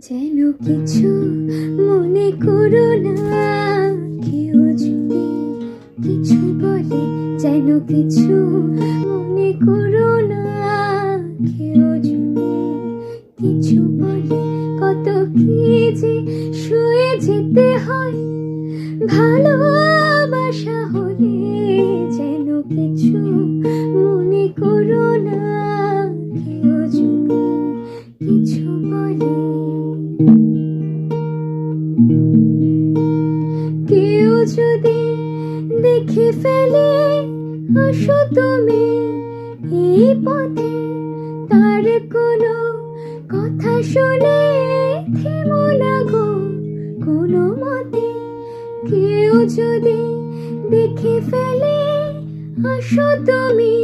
যেন কিছু মনে করো না, কেউ যদি কিছু বলে যেন কিছু মনে করো না, কেউ যদি কিছু বলে কত কি যে শুয়ে যেতে হয় ভালোবাসা হলে, যেন কিছু মনে করো না, কেউ যদি কিছু বলে। কেউ যদি দেখে ফেলে আসো তুমি এই পথে, তার কোনো কথা শুনে থেমো না গো কোনো মতে। কেউ যদি দেখে ফেলে আসো তুমি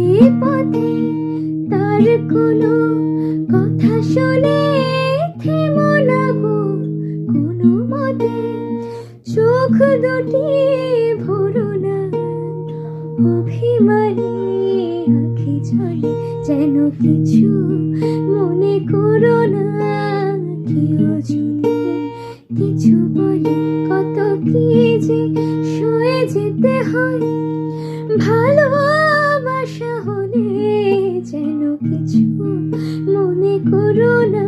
এই পথে, তার কোনো কথা শুনে থেমো না গো কোনো মতে। চোখ দুটি ভরো না অভিমানী আঁখি জলে, যেন কিছু মনে করো না, কেউ যদি কিছু বলে কত কি যে শুয়ে যেতে হয় ভালোবাসা হলে, যেন কিছু মনে করো না।